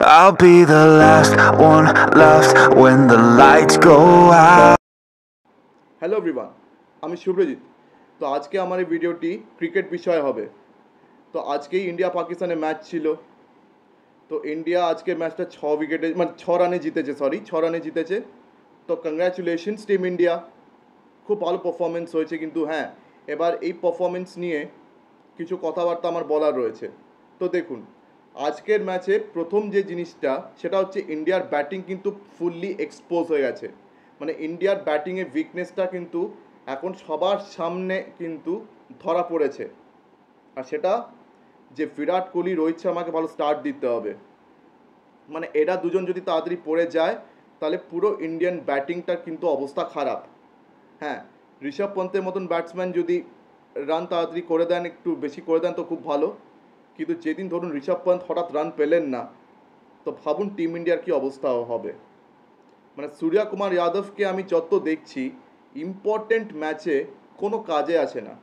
I'll be the last one left when the lights go out. Hello everyone, আমি শুভ্রজিৎ। তো আজকে আমার এই ভিডিওটি ক্রিকেট বিষয়ে হবে। তো আজকেই ইন্ডিয়া পাকিস্তানের ম্যাচ ছিল। তো ইন্ডিয়া আজকের ম্যাচটা 6 রানে জিতেছে, 6 রানে জিতেছে। তো কংগ্র্যাচুলেশনস টিম ইন্ডিয়া, খুব ভালো পারফরমেন্স হয়েছে। কিন্তু হ্যাঁ, এবার এই পারফরমেন্স নিয়ে কিছু কথাবার্তা আমার বলার রয়েছে। তো দেখুন, আজকের ম্যাচে প্রথম যে জিনিসটা সেটা হচ্ছে ইন্ডিয়ার ব্যাটিং কিন্তু ফুললি এক্সপোজ হয়ে গেছে। মানে ইন্ডিয়ার ব্যাটিংয়ের উইকনেসটা কিন্তু এখন সবার সামনে কিন্তু ধরা পড়েছে। আর সেটা যে বিরাট কোহলি, রোহিত শর্মাকে ভালো স্টার্ট দিতে হবে। মানে এরা দুজন যদি তাড়াতাড়ি পড়ে যায় তাহলে পুরো ইন্ডিয়ান ব্যাটিংটার কিন্তু অবস্থা খারাপ। হ্যাঁ, ঋষভ পন্থের মতন ব্যাটসম্যান যদি রান তাড়াতাড়ি করে দেন, একটু বেশি করে দেন তো খুব ভালো। কিন্তু যেদিন ধরুন ঋষভ পন্থ হঠাৎ রান পেলেন না, তো ভাবুন টিম ইন্ডিয়ার কী অবস্থা হবে। মানে সূর্যা কুমার যাদবকে আমি যত দেখছি ইম্পর্টেন্ট ম্যাচে কোনো কাজে আসে না।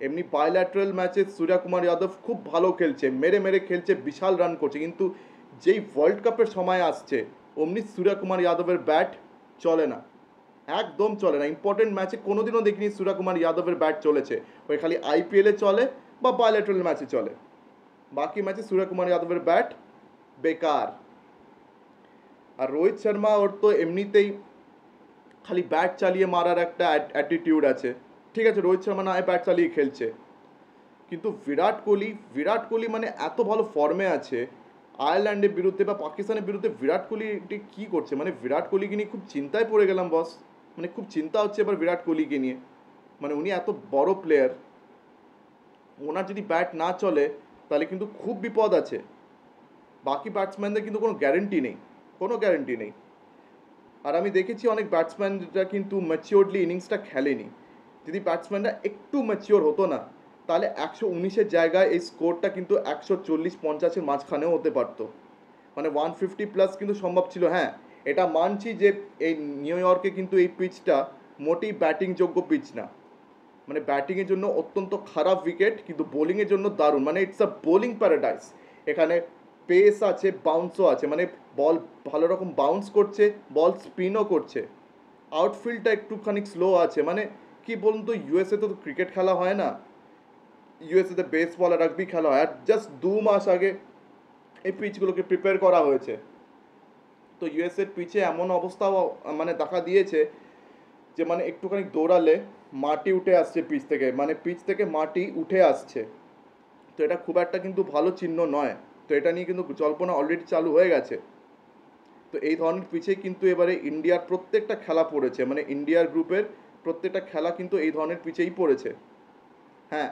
এমনি বায়োল্যাটারাল ম্যাচে সূর্যা কুমার যাদব খুব ভালো খেলছে, মেরে মেরে খেলছে, বিশাল রান করছে। কিন্তু যেই ওয়ার্ল্ড কাপের সময় আসছে অমনি সূর্যা কুমার যাদবের ব্যাট চলে না, একদম চলে না। ইম্পর্টেন্ট ম্যাচে কোনোদিনও দেখিনি সূর্যা কুমার যাদবের ব্যাট চলেছে। ওই খালি আইপিএলে চলে বা বায়োল্যাটারাল ম্যাচে চলে, বাকি ম্যাচে সূর্যা কুমার যাদবের ব্যাট বেকার। আর রোহিত শর্মা, ওর তো এমনিতেই খালি ব্যাট চালিয়ে মারার একটা অ্যাটিটিউড আছে। ঠিক আছে, রোহিত শর্মা না ব্যাট চালিয়ে খেলছে, কিন্তু বিরাট কোহলি মানে এত ভালো ফর্মে আছে। আয়ারল্যান্ডের বিরুদ্ধে বা পাকিস্তানের বিরুদ্ধে বিরাট কোহলি এটি কী করছে? মানে বিরাট কোহলিকে নিয়ে খুব চিন্তায় পড়ে গেলাম বস। মানে খুব চিন্তা হচ্ছে এবার বিরাট কোহলিকে নিয়ে। মানে উনি এত বড় প্লেয়ার, ওনার যদি ব্যাট না চলে তাহলে কিন্তু খুব বিপদ আছে। বাকি ব্যাটসম্যানদের কিন্তু কোনো গ্যারেন্টি নেই, কোনো গ্যারেন্টি নেই। আর আমি দেখেছি অনেক ব্যাটসম্যানরা কিন্তু ম্যাচিওরলি ইনিংসটা খেলেনি। যদি ব্যাটসম্যানরা একটু ম্যাচিওর হতো না তাহলে 119-এর জায়গায় এই স্কোরটা কিন্তু 140-50-এর মাঝখানেও হতে পারতো। মানে 150+ কিন্তু সম্ভব ছিল। হ্যাঁ, এটা মানছি যে এই নিউ ইয়র্কে কিন্তু এই পিচটা মোটেই ব্যাটিংযোগ্য পিচ না। মানে ব্যাটিংয়ের জন্য অত্যন্ত খারাপ উইকেট, কিন্তু বোলিংয়ের জন্য দারুণ। মানে ইটস আ বোলিং প্যারাডাইস। এখানে পেস আছে, বাউন্সও আছে। মানে বল ভালো রকম বাউন্স করছে, বল স্পিনও করছে। আউটফিল্ডটা একটুখানি স্লো আছে। মানে কি বলুন তো, ইউএসএ তো ক্রিকেট খেলা হয় না, ইউএসএতে বেসবল আর রাগবি খেলা হয়। আর জাস্ট 2 মাস আগে এই পিচগুলোকে প্রিপেয়ার করা হয়েছে। তো ইউএসএর পিচে এমন অবস্থাও মানে দেখা দিয়েছে যে মানে একটুখানি দৌড়ালে মাটি উঠে আসছে পিচ থেকে, মানে পিচ থেকে মাটি উঠে আসছে। তো এটা খুব একটা কিন্তু ভালো চিহ্ন নয়। তো এটা নিয়ে কিন্তু জল্পনা অলরেডি চালু হয়ে গেছে। তো এই ধরনের পিচেই কিন্তু এবারে ইন্ডিয়ার প্রত্যেকটা খেলা পড়েছে। মানে ইন্ডিয়ার গ্রুপের প্রত্যেকটা খেলা কিন্তু এই ধরনের পিচেই পড়েছে। হ্যাঁ,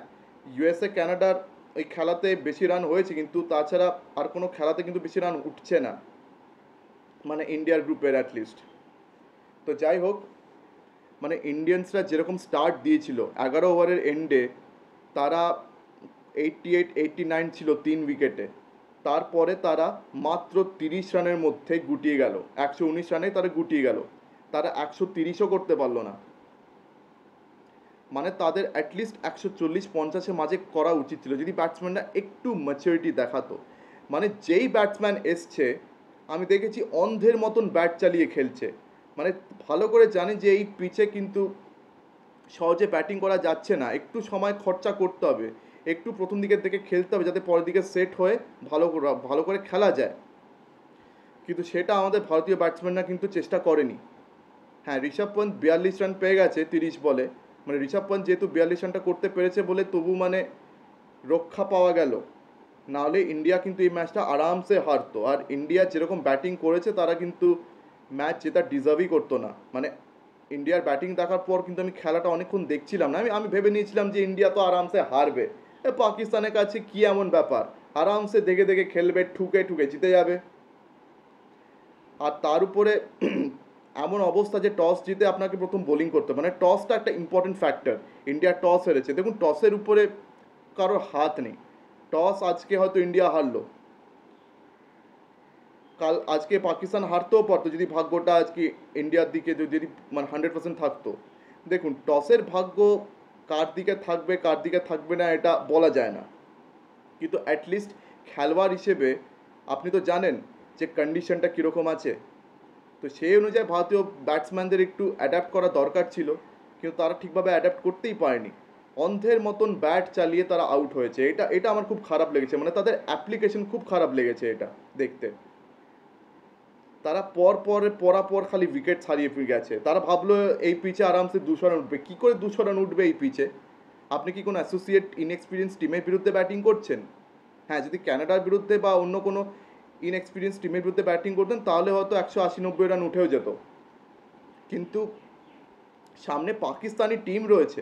ইউএসএ কানাডার ওই খেলাতে বেশি রান হয়েছে, কিন্তু তাছাড়া আর কোনো খেলাতে কিন্তু বেশি রান উঠছে না, মানে ইন্ডিয়ার গ্রুপের অ্যাটলিস্ট। তো যাই হোক, মানে ইন্ডিয়ান্সরা যেরকম স্টার্ট দিয়েছিল 11 ওভারের এন্ডে, তারা 88-89 ছিল 3 উইকেটে। তারপরে তারা মাত্র 30 রানের মধ্যে গুটিয়ে গেল, 119 রানে তারা গুটিয়ে গেল। তারা 130ও করতে পারলো না। মানে তাদের অ্যাটলিস্ট 140-50-এর মাঝে করা উচিত ছিল যদি ব্যাটসম্যানরা একটু ম্যাচুরিটি দেখাতো। মানে যেই ব্যাটসম্যান এসছে আমি দেখেছি অন্ধের মতন ব্যাট চালিয়ে খেলছে। মানে ভালো করে জানে যে এই পিচে কিন্তু সহজে ব্যাটিং করা যাচ্ছে না, একটু সময় খরচা করতে হবে, একটু প্রথম দিকের দিকে খেলতে হবে যাতে পরের দিকে সেট হয়ে ভালো করে খেলা যায়। কিন্তু সেটা আমাদের ভারতীয় ব্যাটসম্যানরা কিন্তু চেষ্টা করেনি। হ্যাঁ, ঋষভ পন্থ 42 রান পেয়ে গেছে 30 বলে। মানে ঋষভ পন্থ যেহেতু 42 রানটা করতে পেরেছে বলে তবু মানে রক্ষা পাওয়া গেল। নাহলে ইন্ডিয়া কিন্তু এই ম্যাচটা আরামসে হারতো। আর ইন্ডিয়া যেরকম ব্যাটিং করেছে তারা কিন্তু ম্যাচ জেতা ডিজার্ভই করতো না। মানে ইন্ডিয়ার ব্যাটিং দেখার পর কিন্তু আমি খেলাটা অনেকক্ষণ দেখছিলাম না। আমি ভেবে নিয়েছিলাম যে ইন্ডিয়া তো আরামসে হারবে, পাকিস্তানের কাছে কি এমন ব্যাপার, আরামসে দেখে দেখে খেলবে, ঠুকে ঠুকে জিতে যাবে। আর তার উপরে এমন অবস্থা যে টস জিতে আপনাকে প্রথম বোলিং করতে হবে। মানে টসটা একটা ইম্পর্টেন্ট ফ্যাক্টর। ইন্ডিয়া টস হেরেছে, দেখুন টসের উপরে কারোর হাত নেই। টস আজকে হয়তো ইন্ডিয়া হারলো, আজকে পাকিস্তান হারতেও পারতো যদি ভাগ্যটা আজকে ইন্ডিয়ার দিকে যদি মানে 100% থাকতো। দেখুন টসের ভাগ্য কার দিকে থাকবে কার দিকে থাকবে না এটা বলা যায় না, কিন্তু অ্যাটলিস্ট খেলোয়াড় হিসেবে আপনি তো জানেন যে কন্ডিশনটা কীরকম আছে। তো সেই অনুযায়ী ভারতীয় ব্যাটসম্যানদের একটু অ্যাডাপ্ট করা দরকার ছিল, কিন্তু তারা ঠিকভাবে অ্যাডাপ্ট করতেই পারেনি। অন্ধের মতন ব্যাট চালিয়ে তারা আউট হয়েছে, এটা এটা আমার খুব খারাপ লেগেছে, মানে তাদের অ্যাপ্লিকেশন খুব খারাপ লেগেছে এটা দেখতে। তারা পরাপর খালি উইকেট ছাড়িয়ে গেছে। তারা ভাবলো এই পিচে আরামসে 200 রান উঠবে। কী করে 200 রান উঠবে এই পিচে? আপনি কি কোনো অ্যাসোসিয়েট ইনএক্সপিরিয়েন্স টিমের বিরুদ্ধে ব্যাটিং করছেন? হ্যাঁ, যদি ক্যানাডার বিরুদ্ধে বা অন্য কোনো ইনএক্সপিরিয়েন্স টিমের বিরুদ্ধে ব্যাটিং করতেন তাহলে হয়তো 180-90 রান উঠেও যেত, কিন্তু সামনে পাকিস্তানি টিম রয়েছে,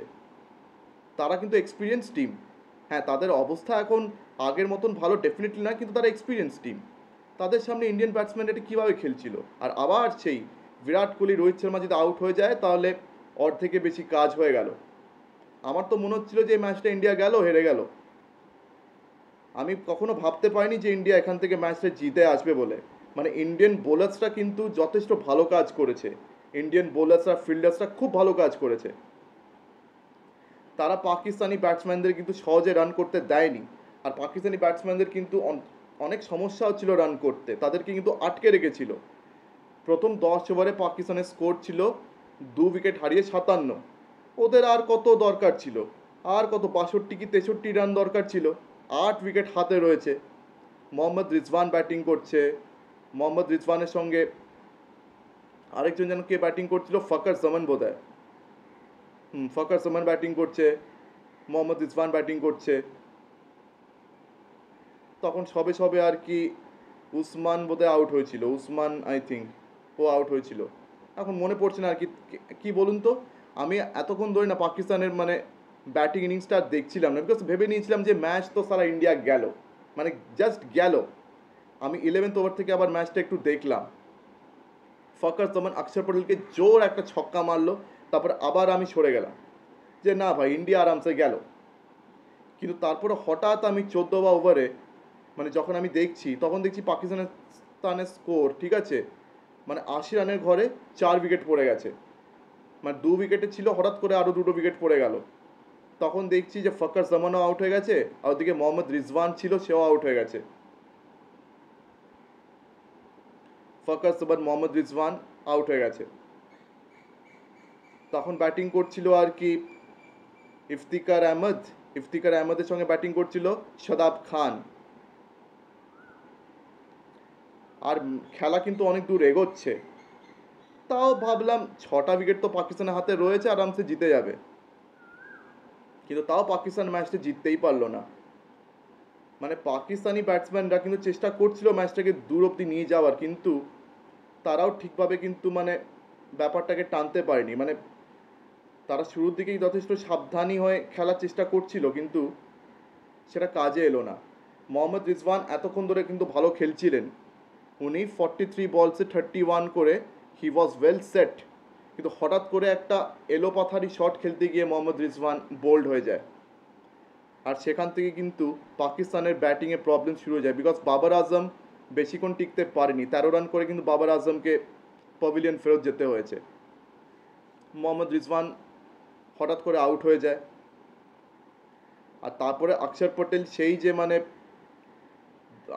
তারা কিন্তু এক্সপিরিয়েন্স টিম। হ্যাঁ, তাদের অবস্থা এখন আগের মতন ভালো ডেফিনেটলি না, কিন্তু তারা এক্সপিরিয়েন্স টিম। তাদের সামনে ইন্ডিয়ান ব্যাটসম্যান এটা কীভাবে খেলছিল? আর আবার সেই বিরাট কোহলি, রোহিত শর্মা যদি আউট হয়ে যায় তাহলে অর্ধেকে বেশি কাজ হয়ে গেল। আমার তো মনে হচ্ছিল যে এই ম্যাচটা ইন্ডিয়া গেল, হেরে গেল। আমি কখনো ভাবতে পারিনি যে ইন্ডিয়া এখান থেকে ম্যাচটা জিতে আসবে বলে। মানে ইন্ডিয়ান বোলার্সরা কিন্তু যথেষ্ট ভালো কাজ করেছে, ইন্ডিয়ান বোলার্সরা, ফিল্ডার্সরা খুব ভালো কাজ করেছে। তারা পাকিস্তানি ব্যাটসম্যানদের কিন্তু সহজে রান করতে দেয়নি। আর পাকিস্তানি ব্যাটসম্যানদের কিন্তু অনেক সমস্যা হচ্ছিল রান করতে, তাদেরকে কিন্তু আটকে রেখেছিল। প্রথম 10 ওভারে পাকিস্তানের স্কোর ছিল 2 উইকেট হারিয়ে 57। ওদের আর কত দরকার ছিল? আর কত 62 কি 63 রান দরকার ছিল? 8 উইকেট হাতে রয়েছে। মোহাম্মদ রিজওয়ান ব্যাটিং করছে, মোহাম্মদ রিজওয়ানের সঙ্গে আরেকজন যেন কে ব্যাটিং করছিল, ফকর জামান বোধহয়। ফকর জামান ব্যাটিং করছে, মোহাম্মদ রিজওয়ান ব্যাটিং করছে। তখন সবে সবে আর কি উসমান বোধহয় আউট হয়েছিল, উসমান আই থিঙ্ক ও আউট হয়েছিল। এখন মনে পড়ছে না আর কি। কি বলুন তো, আমি এতক্ষণ ধরে না পাকিস্তানের মানে ব্যাটিং ইনিংসটা দেখছিলাম না, বিকজ ভেবে নিয়েছিলাম যে ম্যাচ তো সারা ইন্ডিয়া গেল, মানে জাস্ট গেল। আমি 11th ওভার থেকে আবার ম্যাচটা একটু দেখলাম। ফকর জামান অক্ষর পটেলকে জোর একটা ছক্কা মারলো, তারপর আবার আমি সরে গেলাম যে না ভাই, ইন্ডিয়া আরামসে গেল। কিন্তু তারপরে হঠাৎ আমি 14 ওভারে মানে যখন আমি দেখছি, তখন দেখছি পাকিস্তানের স্কোর ঠিক আছে, মানে 80 রানের ঘরে 4 উইকেট পড়ে গেছে। মানে 2 উইকেটে ছিল, হঠাৎ করে আরও 2টো উইকেট পড়ে গেল। তখন দেখছি যে ফকর জামানও আউট হয়ে গেছে, আর ওদিকে মোহাম্মদ রিজওয়ান ছিল, সেও আউট হয়ে গেছে। ফকর জামান, মোহাম্মদ রিজওয়ান আউট হয়ে গেছে। তখন ব্যাটিং করছিল আর কি ইফতিকার আহমেদের সঙ্গে ব্যাটিং করছিল শাদাব খান। আর খেলা কিন্তু অনেক দূর এগোচ্ছে। তাও ভাবলাম 6টা উইকেট তো পাকিস্তানের হাতে রয়েছে, আরামসে জিতে যাবে। কিন্তু তাও পাকিস্তান ম্যাচটা জিততেই পারলো না। মানে পাকিস্তানি ব্যাটসম্যানরা কিন্তু চেষ্টা করছিল ম্যাচটাকে দূর অব্দি নিয়ে যাওয়ার, কিন্তু তারাও ঠিকভাবে কিন্তু মানে ব্যাপারটাকে টানতে পারেনি। মানে তারা শুরুর দিকেই যথেষ্ট সাবধানী হয়ে খেলার চেষ্টা করছিল, কিন্তু সেটা কাজে এলো না। মোহাম্মদ রিজওয়ান এতক্ষণ ধরে কিন্তু ভালো খেলছিলেন, উনি 43 বলসে 31 করে হি ওয়াজ ওয়েল সেট। কিন্তু হঠাৎ করে একটা এলোপাথারি শট খেলতে গিয়ে মোহাম্মদ রিজওয়ান বোল্ড হয়ে যায়। আর সেখান থেকে কিন্তু পাকিস্তানের ব্যাটিংয়ে প্রবলেম শুরু হয়ে যায়, বিকজ বাবর আজম বেশিক্ষণ টিকতে পারেনি। 13 রান করে কিন্তু বাবর আজমকে প্যাভিলিয়ন ফেরত যেতে হয়েছে। মোহাম্মদ রিজওয়ান হঠাৎ করে আউট হয়ে যায়। আর তারপরে অক্ষর পটেল, সেই যে মানে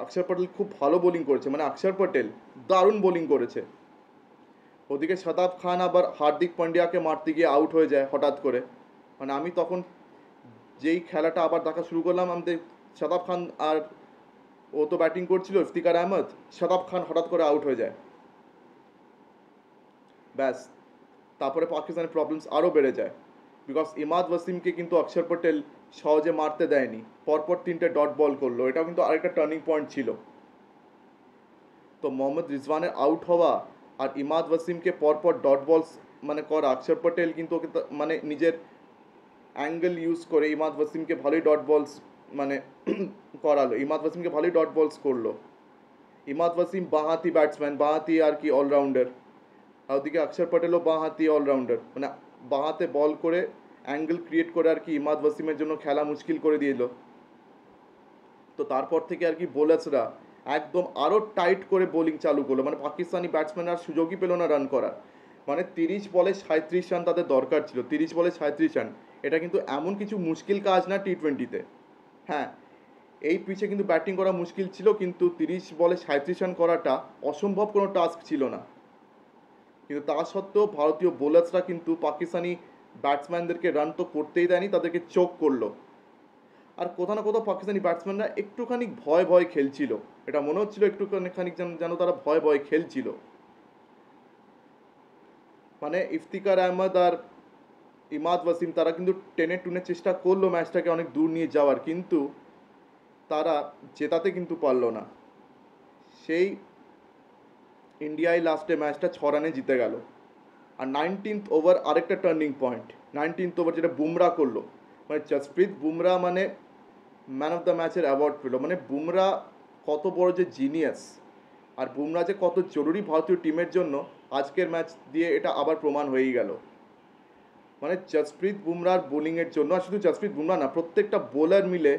অক্ষর পটেল খুব ভালো বোলিং করেছে, মানে অক্ষর পটেল দারুণ বোলিং করেছে। ওদিকে শাদাব খান আবার হার্দিক পান্ডিয়াকে মারতে গিয়ে আউট হয়ে যায় হঠাৎ করে। মানে আমি তখন যেই খেলাটা আবার দেখা শুরু করলাম, আমাদের শাদাব খান আর ও তো ব্যাটিং করছিল ইফতিকার আহমেদ, শাদাব খান হঠাৎ করে আউট হয়ে যায়। ব্যাস, তারপরে পাকিস্তানের প্রবলেমস আরও বেড়ে যায়, বিকজ ইমাদ ওয়াসিমকে কিন্তু অক্ষর পটেল সহজে মারতে দেয়নি, পরপর 3টে ডট বল করলো। এটাও কিন্তু আরেকটা টার্নিং পয়েন্ট ছিল। তো মোহাম্মদ রিজওয়ানের আউট হওয়া আর ইমাদ ওয়াসিমকে পরপর ডট বলস মানে করা, অক্ষর পটেল কিন্তু ওকে মানে নিজের অ্যাঙ্গেল ইউজ করে ইমাদ ওয়াসিমকে ভালোই ডট বলস মানে করালো, ইমাদ ওয়াসিমকে ভালোই ডট বলস করলো। ইমাদ ওয়াসিম বাঁহাতি ব্যাটসম্যান, বাঁহাতি আর কি অলরাউন্ডার, আর ওদিকে অক্ষর পটেলও বাঁহাতি অলরাউন্ডার, মানে বাঁহাতে বল করে অ্যাঙ্গেল ক্রিয়েট করে আর কি ইমাদ ওয়াসিমের জন্য খেলা মুশকিল করে দিল। তো তারপর থেকে আর কি বোলার্সরা একদম আরও টাইট করে বোলিং চালু করলো, মানে পাকিস্তানি ব্যাটসম্যান আর সুযোগই পেল না রান করার। মানে 30 বলে 37 রান তাদের দরকার ছিল, 30 বলে 37 রান। এটা কিন্তু এমন কিছু মুশকিল কাজ না T20-তে। হ্যাঁ, এই পিচে কিন্তু ব্যাটিং করা মুশকিল ছিল, কিন্তু 30 বলে 37 রান করাটা অসম্ভব কোনো টাস্ক ছিল না। কিন্তু তা সত্ত্বেও ভারতীয় বোলার্সরা কিন্তু পাকিস্তানি ব্যাটসম্যানদেরকে রান তো করতেই দেয়নি, তাদেরকে চোক করলো। আর কোথাও না কোথাও পাকিস্তানি ব্যাটসম্যানরা একটুখানি ভয় ভয় খেলছিল, এটা মনে হচ্ছিল একটুখানি যেন তারা ভয় ভয় খেলছিল। মানে ইফতিকার আহমদ আর ইমাদ ওয়াসিম তারা কিন্তু টেনে টুনে চেষ্টা করলো ম্যাচটাকে অনেক দূর নিয়ে যাওয়ার, কিন্তু তারা জেতাতে কিন্তু পারলো না। সেই ইন্ডিয়ায় লাস্টে ম্যাচটা 6 রানে জিতে গেল। আর 19th ওভার আরেকটা টার্নিং পয়েন্ট, 19th ওভার যেটা বুমরা করলো, মানে জসপ্রীত বুমরা মানে ম্যান অফ দ্য ম্যাচের অ্যাওয়ার্ড পেল। মানে বুমরা কত বড় যে জিনিয়াস, আর বুমরা যে কত জরুরি ভারতীয় টিমের জন্য, আজকের ম্যাচ দিয়ে এটা আবার প্রমাণ হয়েই গেল। মানে জসপ্রীত বুমরার বোলিংয়ের জন্য, আর শুধু জসপ্রীত বুমরা না, প্রত্যেকটা বোলার মিলে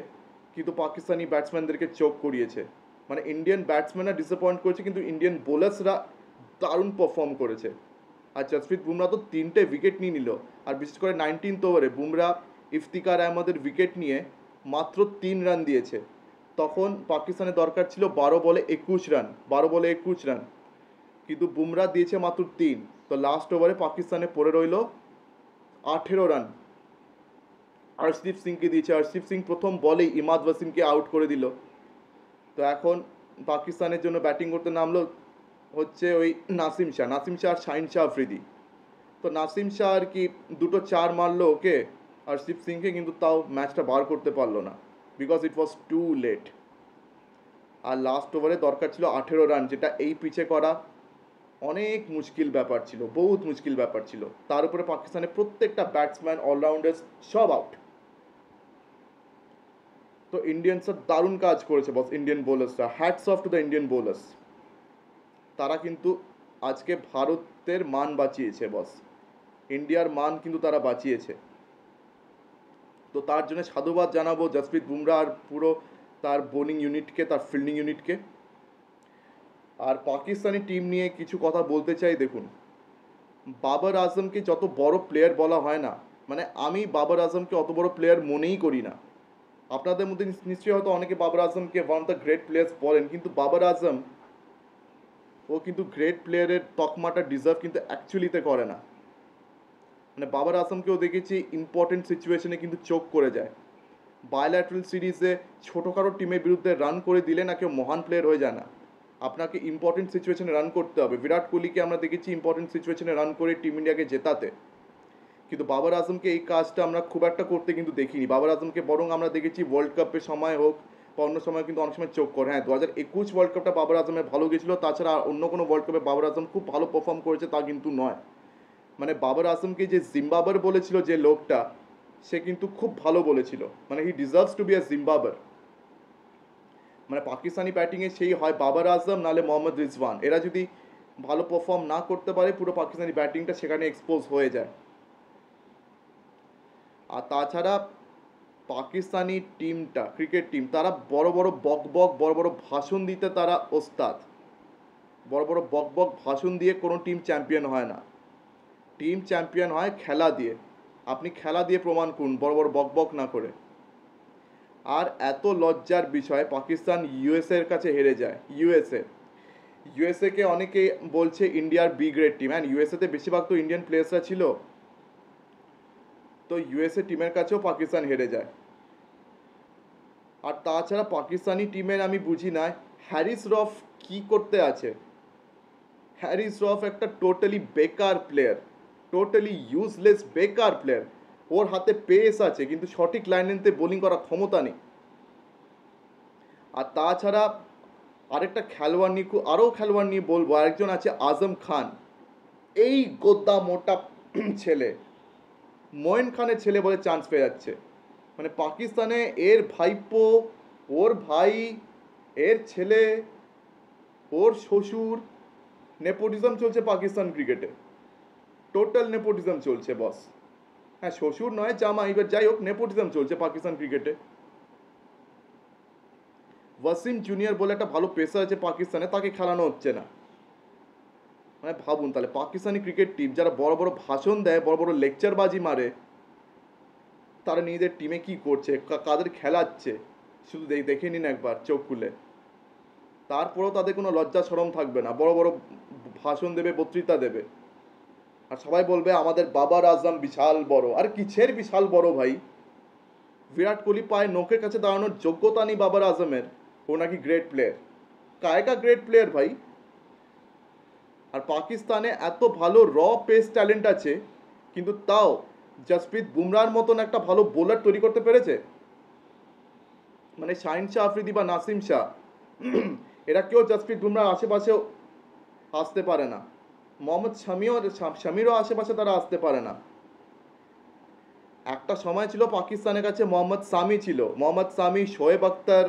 কিন্তু পাকিস্তানি ব্যাটসম্যানদেরকে চোখ করিয়েছে। মানে ইন্ডিয়ান ব্যাটসম্যানরা ডিসঅ্যাপয়েন্ট করেছে, কিন্তু ইন্ডিয়ান বোলার্সরা দারুণ পারফর্ম করেছে। আর জসপ্রীত বুমরা তো 3টে উইকেট নিয়ে নিল। আর বিশেষ করে 19th ওভারে বুমরা ইফতিকার আহমদের উইকেট নিয়ে মাত্র 3 রান দিয়েছে। তখন পাকিস্তানের দরকার ছিল 12 বলে 21 রান, 12 বলে 21 রান, কিন্তু বুমরা দিয়েছে মাত্র 3। তো লাস্ট ওভারে পাকিস্তানে পড়ে রইল 18 রান। হরদীপ সিংকে দিয়েছে, হরদীপ সিং প্রথম বলেই ইমাদ ওয়াসিমকে আউট করে দিল। তো এখন পাকিস্তানের জন্য ব্যাটিং করতে নামলো হচ্ছে ওই নাসিম শাহ আর শাহিন শাহ আফ্রিদি। তো নাসিম শাহ আর কি 2টো 4 মারলো ওকে হরদীপ সিংকে, কিন্তু তাও ম্যাচটা বার করতে পারলো না, because it was too late. আর লাস্ট ওভারে দরকার ছিল 18 রান, যেটা এই পিচে করা অনেক মুশকিল ব্যাপার ছিল, বহুত মুশকিল ব্যাপার ছিল। তার উপরে পাকিস্তানের প্রত্যেকটা ব্যাটসম্যান অলরাউন্ডার্স সব আউট। তো ইন্ডিয়ানসরা দারুণ কাজ করেছে বস, ইন্ডিয়ান বোলার্সরা, hats off to the Indian bowlers. তারা কিন্তু আজকে ভারতের মান বাঁচিয়েছে বস, ইন্ডিয়ার মান কিন্তু তারা বাঁচিয়েছে। তো তার জন্য সাধুবাদ জানাবো জসপ্রীত বুমরা আর পুরো তার বোলিং ইউনিটকে, তার ফিল্ডিং ইউনিটকে। আর পাকিস্তানি টিম নিয়ে কিছু কথা বলতে চাই। দেখুন, বাবর আজমকে যত বড় প্লেয়ার বলা হয় না, মানে আমি বাবর আজমকে অত বড় প্লেয়ার মনেই করি না। আপনাদের মধ্যে নিশ্চয়ই হয়তো অনেকে বাবর আজমকে one of the great players বলেন, কিন্তু বাবর আজম ও কিন্তু গ্রেট প্লেয়ারের তকমাটা ডিজার্ভ কিন্তু অ্যাকচুয়ালিতে করে না। মানে বাবর আজমকেও দেখেছি ইম্পর্টেন্ট সিচুয়েশনে কিন্তু চোখ করে যায়। বায়োল্যাটারাল সিরিজে ছোটোখাটো টিমের বিরুদ্ধে রান করে দিলে না কেউ মহান প্লেয়ার হয়ে যায় না, আপনাকে ইম্পর্টেন্ট সিচুয়েশনে রান করতে হবে। বিরাট কোহলিকে আমরা দেখেছি ইম্পর্টেন্ট সিচুয়েশনে রান করে টিম ইন্ডিয়াকে জেতাতে, কিন্তু বাবর আজমকে এই কাজটা আমরা খুব একটা করতে কিন্তু দেখিনি। বাবর আজমকে বরং আমরা দেখেছি ওয়ার্ল্ড কাপের সময় হোক বা অন্য সময় কিন্তু অনেক সময় চোখ করে। হ্যাঁ, 2021 ওয়ার্ল্ড কাপটা বাবর আজমের ভালো গেছিলো, তাছাড়া অন্য কোনো ওয়ার্ল্ড কাপে বাবর আজম খুব ভালো পারফর্ম করেছে তা কিন্তু নয়। মানে বাবর আজমকে যে জিম্বাবুর বলেছিল যে লোকটা, সে কিন্তু খুব ভালো বলেছিল। মানে he deserves to be a জিম্বাবুর। মানে পাকিস্তানি ব্যাটিংয়ে সেই হয় বাবর আজম নাহলে মোহাম্মদ রিজওয়ান, এরা যদি ভালো পারফর্ম না করতে পারে পুরো পাকিস্তানি ব্যাটিংটা সেখানে এক্সপোজ হয়ে যায়। আর তাছাড়া পাকিস্তানি টিমটা, ক্রিকেট টিম, তারা বড় বড় বড় বড় ভাষণ দিতে তারা ওস্তাদ। বড় বড় ভাষণ দিয়ে কোনো টিম চ্যাম্পিয়ন হয় না, টিম চ্যাম্পিয়ন হয় খেলা দিয়ে। আপনি খেলা দিয়ে প্রমাণ করুন, বড় বক না করে। আর এত লজ্জার বিষয়, পাকিস্তান ইউএসএর কাছে হেরে যায়। ইউএসএকে অনেকে বলছে ইন্ডিয়ার বি গ্রেড টিম, অ্যান্ড ইউএসএতে বেশিরভাগ তো ইন্ডিয়ান প্লেয়ার্সরা ছিল। তো ইউএসএ টিমের কাছেও পাকিস্তান হেরে যায়। আর তাছাড়া পাকিস্তানি টিমের আমি বুঝি না হ্যারিস রফ কি করতে আছে। হ্যারিস রফ একটা টোটালি বেকার প্লেয়ার, টোটালি ইউজলেস বেকার প্লেয়ার। ওর হাতে পেস আছে কিন্তু সঠিক লাইনেতে বোলিং করার ক্ষমতা নেই। আর তাছাড়া আরেকটা খেলোয়াড় নিয়ে খেলোয়াড় নিয়ে বলবো, আরেকজন আছে আজম খান। এই গোদ্দা মোটা ছেলে, মঈন খানের ছেলে বলে চান্স পেয়ে যাচ্ছে। মানে পাকিস্তানে এর ভাইপো, ওর ভাই, এর ছেলে, ওর শ্বশুর, নেপোটিজম চলছে পাকিস্তান ক্রিকেটে, টোটাল নেপোটিজম চলছে বস। হ্যাঁ, শ্বশুর নয় জামাই, এবার যাই হোক, নেপোটিজম চলছে পাকিস্তান ক্রিকেটে। ওয়াসিম জুনিয়র বলে একটা ভালো পেসার আছে পাকিস্তানে, তাকে খেলানো হচ্ছে না। মানে ভাবুন তাহলে, পাকিস্তানি ক্রিকেট টিম যারা বড় বড় ভাষণ দেয়, বড় বড় লেকচারবাজি মারে, তারা নিজেদের টিমে কি করছে, কাদের খেলাচ্ছে, শুধু দেখে নিন একবার চোখ খুলে। তারপরেও তাদের কোনো লজ্জা শরম থাকবে না, বড় বড় ভাষণ দেবে, বক্তৃতা দেবে, আর সবাই বলবে আমাদের বাবার আজম বিশাল বড়। আর কিসের বিশাল বড় ভাই? বিরাট কোহলি পায় নোকের কাছে দাঁড়ানোর যোগ্যতা নেই বাবার আজমের, ও নাকি গ্রেট প্লেয়ার। কায়কা গ্রেট প্লেয়ার ভাই? আর পাকিস্তানে এত ভালো র পেস ট্যালেন্ট আছে, কিন্তু তাও জসপ্রীত বুমরার মতন একটা ভালো বোলার তৈরি করতে পেরেছে? মানে শাহিন শাহ আফ্রিদি বা নাসিম শাহ, এরা কেউ জসপ্রীত বুমরার আশেপাশেও আসতে পারে না। মোহাম্মদ শামিরও আশেপাশে তারা আসতে পারে না। একটা সময় ছিল পাকিস্তানের কাছে মোহাম্মদ সামি ছিল, মোহাম্মদ সামি, শোয়েব আখতার,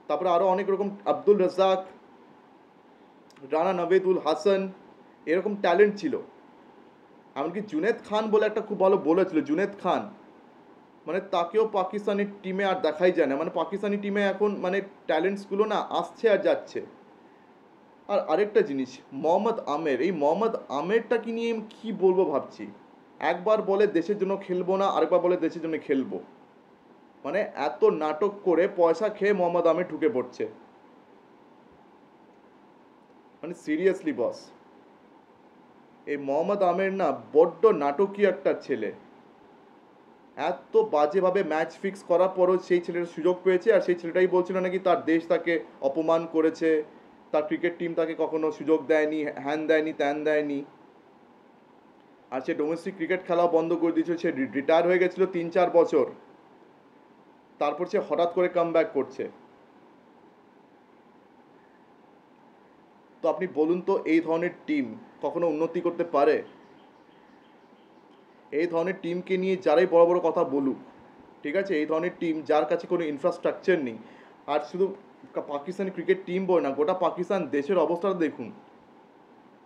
তারপরে আরও অনেক রকম, আব্দুল রাজ্জাক, রানা নবেদুল হাসান, এরকম ট্যালেন্ট ছিল। এমনকি জুনেদ খান বলে একটা খুব ভালো বোলার ছিল, জুনেদ খান, মানে তাকেও পাকিস্তানি টিমে আর দেখাই যায় না। মানে পাকিস্তানি টিমে এখন মানে ট্যালেন্টসগুলো না আসছে আর যাচ্ছে। আর আরেকটা জিনিস, মোহাম্মদ আমের, এই মোহাম্মদ আমেরটাকে নিয়ে কি বলবো ভাবছি। একবার বলে দেশের জন্য খেলবো না, আরেকবার বলে দেশের জন্য খেলবো। মানে এত নাটক করে পয়সা খেয়ে মোহাম্মদ আমের ঢুকে পড়ছে। মানে সিরিয়াসলি বস, এই মোহাম্মদ আমের না বড্ড নাটকীয় একটা ছেলে। এত বাজেভাবে ম্যাচ ফিক্স করার পরও সেই ছেলেটা সুযোগ পেয়েছে, আর সেই ছেলেটাই বলছিল নাকি তার দেশ তাকে অপমান করেছে, তার ক্রিকেট টিম তাকে কখনো সুযোগ দেয়নি, হ্যান দেয়নি, ত্যান দেয়নি। আর সে ডোমেস্টিক ক্রিকেট খেলাও বন্ধ করে দিয়েছিল, সে রিটায়ার হয়ে গেছিলো 3-4 বছর, তারপর সে হঠাৎ করে কাম ব্যাক করছে। তো আপনি বলুন তো, এই ধরনের টিম কখনো উন্নতি করতে পারে? এই ধরনের টিমকে নিয়ে যারাই বড় বড় কথা বলুক, ঠিক আছে, এই ধরনের টিম যার কাছে কোনো ইনফ্রাস্ট্রাকচার নেই, আর শুধু পাকিস্তানি ক্রিকেট টিম বলে না, গোটা পাকিস্তান দেশের অবস্থাটা দেখুন।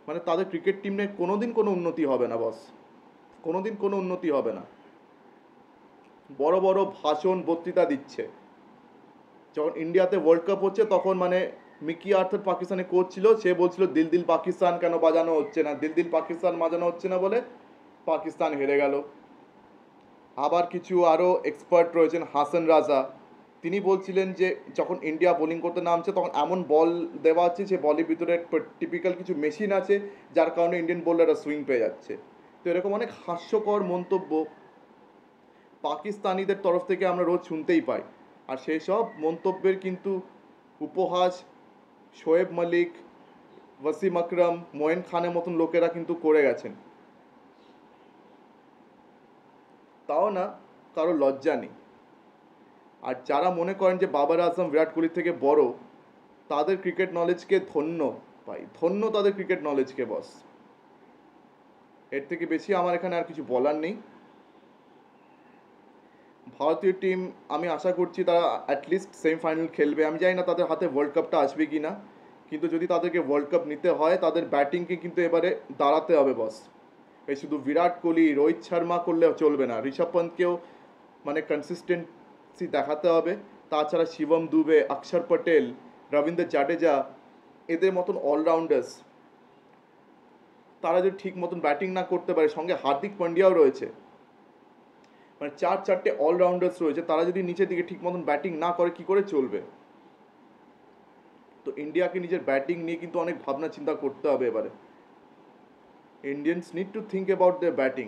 মানে তাদের ক্রিকেট টিম নিয়ে কোনোদিন কোনো উন্নতি হবে না বস, কোনোদিন কোনো উন্নতি হবে না। বড় বড় ভাষণ বক্তৃতা দিচ্ছে। যখন ইন্ডিয়াতে ওয়ার্ল্ড কাপ হচ্ছে তখন মানে মিকি আর্থার পাকিস্তানে কোচ ছিল, সে বলছিল দিল দিল পাকিস্তান কেন বাজানো হচ্ছে না, দিল দিল পাকিস্তান বাজানো হচ্ছে না বলে পাকিস্তান হেরে গেল। আবার কিছু আরও এক্সপার্ট রয়েছেন, হাসান রাজা, তিনি বলছিলেন যে যখন ইন্ডিয়া বোলিং করতে নামছে তখন এমন বল দেওয়া আছে, যে বলের ভিতরে টিপিক্যাল কিছু মেশিন আছে, যার কারণে ইন্ডিয়ান বোলাররা সুইং পেয়ে যাচ্ছে। তো এরকম অনেক হাস্যকর মন্তব্য পাকিস্তানিদের তরফ থেকে আমরা রোজ শুনতেই পাই। আর সেই সব মন্তব্যের কিন্তু উপহাস শোয়েব মালিক, ওয়াসিম আকরাম, মোয়েন খানের মতন লোকেরা কিন্তু করে গেছেন। তাও না, কারো লজ্জা নেই। আর যারা মনে করেন যে বাবার আজম বিরাট কোহলির থেকে বড়, তাদের ক্রিকেট নলেজকে ধন্য পাই, ধন্য তাদের ক্রিকেট নলেজকে বস। এর থেকে বেশি আমার এখানে আর কিছু বলার নেই। ভারতীয় টিম আমি আশা করছি তারা অ্যাটলিস্ট সেমিফাইনাল খেলবে। আমি জানি না তাদের হাতে ওয়ার্ল্ড কাপটা আসবে কি না, কিন্তু যদি তাদেরকে ওয়ার্ল্ড কাপ নিতে হয় তাদের ব্যাটিংকে কিন্তু এবারে দাঁড়াতে হবে বস। এই শুধু বিরাট কোহলি, রোহিত শর্মা করলে চলবে না, ঋষভ পন্থকেও মানে কনসিস্টেন্সি দেখাতে হবে। তাছাড়া শিবম দুবে, অক্ষর পটেল, রবীন্দ্র জাডেজা, এদের মতন অলরাউন্ডার্স তারা যদি ঠিক মতন ব্যাটিং না করতে পারে, সঙ্গে হার্দিক পান্ডিয়াও রয়েছে, মানে 4-4টে অলরাউন্ডার্স রয়েছে, তারা যদি নিচের দিকে ঠিক মতন ব্যাটিং না করে কি করে চলবে? তো ইন্ডিয়াকে নিজের ব্যাটিং নিয়ে কিন্তু অনেক ভাবনা চিন্তা করতে হবে এবারে। Indians need to think about their batting.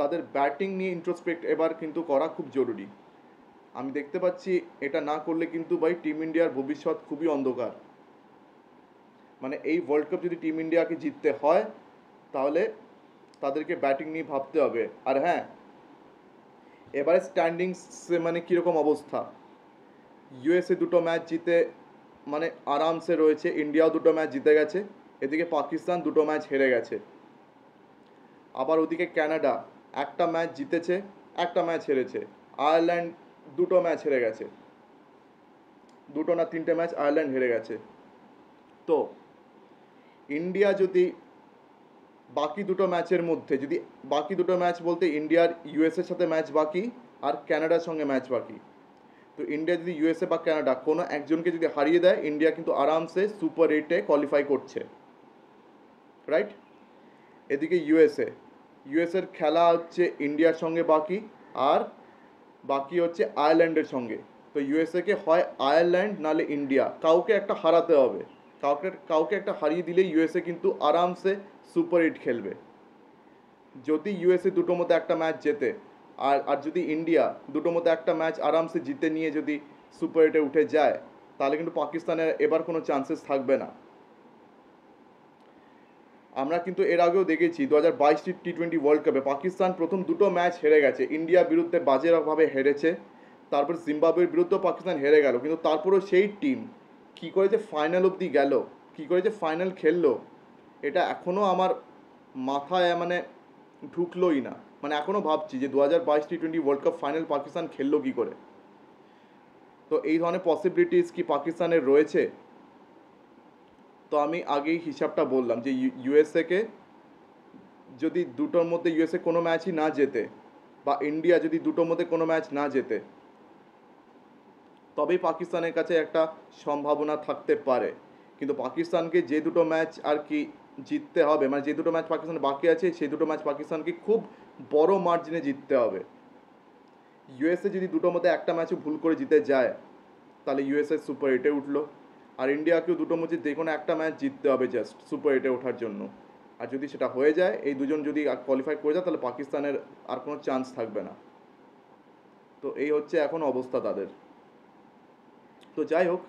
তাদের ব্যাটিং নিয়ে ইন্ট্রোস্পেক্ট এবার কিন্তু করা খুব জরুরি। আমি দেখতে পাচ্ছি এটা না করলে কিন্তু ভাই টিম ইন্ডিয়ার ভবিষ্যৎ খুবই অন্ধকার। মানে এই ওয়ার্ল্ড কাপ যদি টিম ইন্ডিয়াকে জিততে হয় তাহলে তাদেরকে ব্যাটিং নিয়ে ভাবতে হবে। আর হ্যাঁ, এবারে স্ট্যান্ডিংসে মানে কীরকম অবস্থা, ইউএসএ 2টো ম্যাচ জিতে মানে আরামসে রয়েছে, ইন্ডিয়াও 2টো ম্যাচ জিতে গেছে, এদিকে পাকিস্তান 2টো ম্যাচ হেরে গেছে। আবার ওদিকে কানাডা 1টা ম্যাচ জিতেছে, 1টা ম্যাচ হেরেছে। আয়ারল্যান্ড 2টো ম্যাচ হেরে গেছে, 2টো না 3টে ম্যাচ আয়ারল্যান্ড হেরে গেছে। তো ইন্ডিয়া যদি বাকি 2টো ম্যাচের মধ্যে, যদি বাকি 2টো ম্যাচ বলতে ইন্ডিয়ার ইউএসএর সাথে ম্যাচ বাকি আর কানাডার সঙ্গে ম্যাচ বাকি, তো ইন্ডিয়া যদি ইউএসএ বা কানাডা কোনো একজনকে যদি হারিয়ে দেয়, ইন্ডিয়া কিন্তু আরামসে সুপার 8-এ কোয়ালিফাই করছে, রাইট? এদিকে ইউএসএর খেলা হচ্ছে ইন্ডিয়ার সঙ্গে বাকি, আর বাকি হচ্ছে আয়ারল্যান্ডের সঙ্গে। তো ইউএসএকে হয় আয়ারল্যান্ড নাহলে ইন্ডিয়া, কাউকে একটা হারাতে হবে। কাউকে একটা হারিয়ে দিলেই ইউএসএ কিন্তু আরামসে সুপার 8 খেলবে। যদি ইউএসএ দুটোর মধ্যে একটা ম্যাচ জেতে আর যদি ইন্ডিয়া দুটোর মধ্যে একটা ম্যাচ আরামসে জিতে নিয়ে যদি সুপার 8-এ উঠে যায়, তাহলে কিন্তু পাকিস্তানের এবার কোনো চান্সেস থাকবে না। আমরা কিন্তু এর আগেও দেখেছি 2022 টি20 ওয়ার্ল্ড কাপে পাকিস্তান প্রথম দুটো ম্যাচ হেরে গেছে, ইন্ডিয়ার বিরুদ্ধে বাজেভাবে হেরেছে, তারপর জিম্বাবুয়ের বিরুদ্ধেও পাকিস্তান হেরে গেল, কিন্তু তারপরেও সেই টিম কী করে যে ফাইনাল অবধি গেল, কী করে যে ফাইনাল খেললো, এটা এখনও আমার মাথায় মানে ঢুকলোই না। মানে এখনও ভাবছি যে 2022 T20 world cup final Pakistan খেললো কী করে। তো এই ধরনের পসিবিলিটিস কি পাকিস্তানের রয়েছে? তো আমি আগেই হিসাবটা বললাম যে ইউএসএকে যদি দুটোর মধ্যে ইউএসএ কোনো ম্যাচই না জেতে, বা ইন্ডিয়া যদি দুটোর মধ্যে কোনো ম্যাচ না জেতে, তবেই পাকিস্তানের কাছে একটা সম্ভাবনা থাকতে পারে। কিন্তু পাকিস্তানকে যে দুটো ম্যাচ আর কি জিততে হবে, মানে যে দুটো ম্যাচ পাকিস্তানের বাকি আছে সেই দুটো ম্যাচ পাকিস্তানকে খুব বড় মার্জিনে জিততে হবে। ইউএসএ যদি দুটোর মধ্যে একটা ম্যাচও ভুল করে জিতে যায়, তাহলে ইউএসএ সুপার 8-এ উঠলো, আর ইন্ডিয়াকেও দুটোর মধ্যে যে কোনো একটা ম্যাচ জিততে হবে জাস্ট সুপার 8-এ ওঠার জন্য। আর যদি সেটা হয়ে যায়, এই দুজন যদি কোয়ালিফাই করে যায়, তাহলে পাকিস্তানের আর কোনো চান্স থাকবে না। তো এই হচ্ছে এখন অবস্থা তাদের। তো যাই হোক,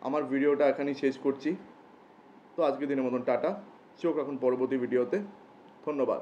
আমার ভিডিওটা এখানেই শেষ করছি। তো আজকের দিনের মতন টাটা, চোখ রাখুন পরবর্তী ভিডিওতে। ধন্যবাদ।